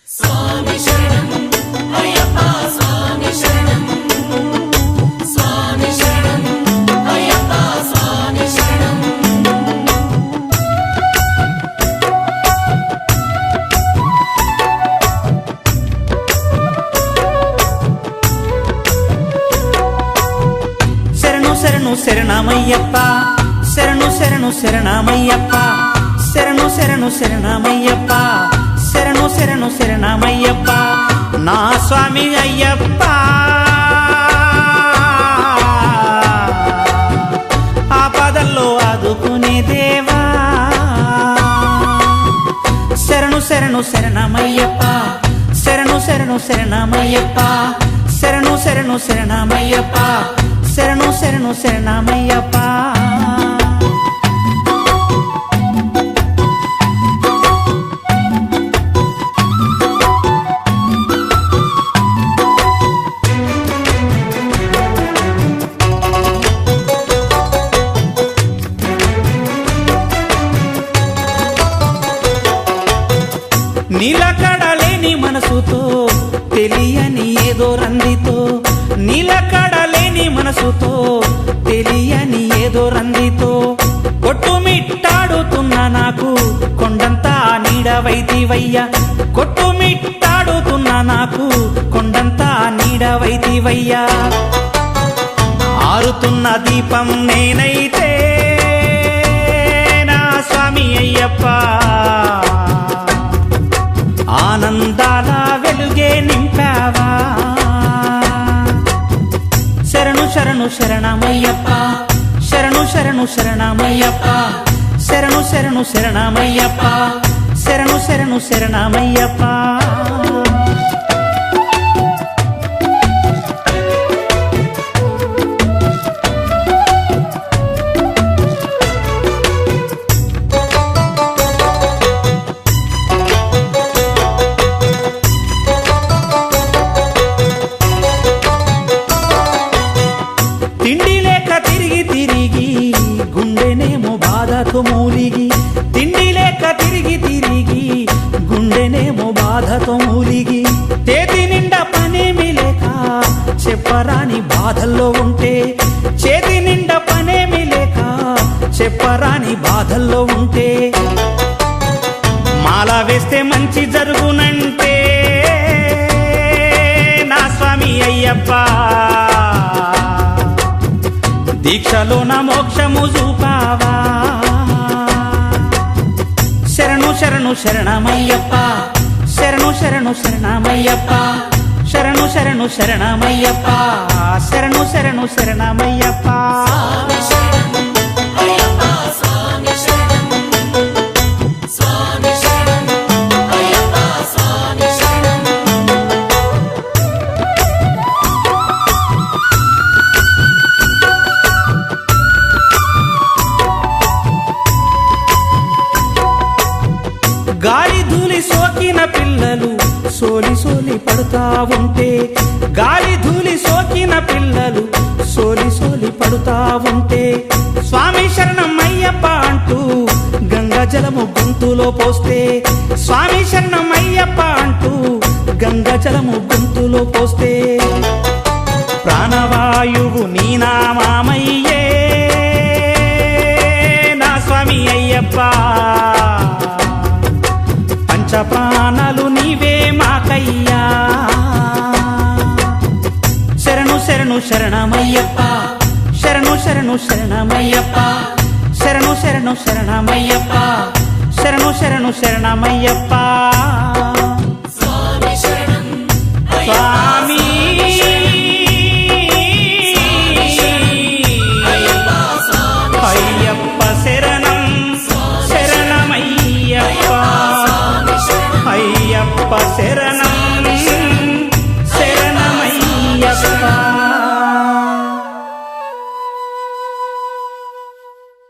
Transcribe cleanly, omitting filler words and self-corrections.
స్వామి శరణం అయ్యప్ప స్వామి శరణం స్వామి శరణం అయ్యప్ప స్వామి శరణం శరణు శరణు శరణమయ్యప్ప శరణు శరణు శరణమయ్యప్ప శరణు శరణు శరణమయ్యప్ప శరణు శరణు శరణమయ్యప్ప నా స్వామి అయ్యప్ప ఆపదల్లో ఆదుకునే దేవా శరణు శరణు శరణమయ్యప్ప శరణు శరణు శరణమయ్యప్ప శరణు శరణు శరణమయ్యప్ప శరణు శరణు శరణమయ్యప్ప నీలకడలేని మనసుతో తెలియని ఏదో రందితో నీలకడలేని మనసుతో తెలియని ఏదో రందితో కొట్టుమిట్టాడుతున్న నాకు కొండంతా నీడవైతివయ్యా కొట్టుమిట్టాడుతున్న నాకు కొండంతా నీడవైతివయ్యా ఆరుతున్న దీపం నేనైతే నా స్వామి అయ్యప్ప ఆనందాల వెలుగే నింపావా శరణు శరణు శరణమయ్యప్ప శరణు శరణు శరణమయ్యప్ప శరణు శరణు శరణమయ్యప్ప శరణు శరణు శరణమయ్యప్ప తిండి లేక తిరిగి తిరిగి గుండెనేమో బాధతో మూలిగి తిండి లేక తిరిగి తిరిగి గుండెనేమో బాధతో మూలిగి చేతి నిండా పనేమి లేక చెప్పరాని బాధల్లో ఉంటే చేతి నిండా పనేమి లేక చెప్పరాని బాధల్లో ఉంటే మాల వేస్తే మంచి జరుగునంటే నా స్వామి అయ్యప్ప దీక్షలో నా మోక్షము చూపావా శరణు శరణు శరణమయ్యప్ప శరణు శరణు శరణమయ్యప్ప శరణు శరణు శరణమయ్యప్ప శరణు శరణు శరణమయ్యప్ప స్వామి శరణం అయ్యప్ప స్వామి శరణం స్వామి శరణం అయ్యప్ప స్వామి శరణం గాలి ధూళి సోకిన పిల్లలు సోలి సోలి పడుతా ఉంటే గాలి ధూళి సోకిన పిల్లలు సోలి సోలి పడుతా ఉంటే స్వామి శరణం అయ్యప్ప అంటూ గంగా జలము గొంతులో పోస్తే స్వామి శరణం అయ్యప్ప అంటూ గంగా జలము గొంతులో పోస్తే ప్రాణవాయువు నీ నామయ్యే నా స్వామి అయ్యప్ప పంచప్రాణాలు నీవే మాకయ్యా శరణు శరణు శరణమయ్యప్ప శరణు శరణు శరణమయ్యప్ప శరణు శరణు శరణమయ్యప్ప శరణు శరణు శరణమయ్యప్ప స్వామి శరణం స్వామి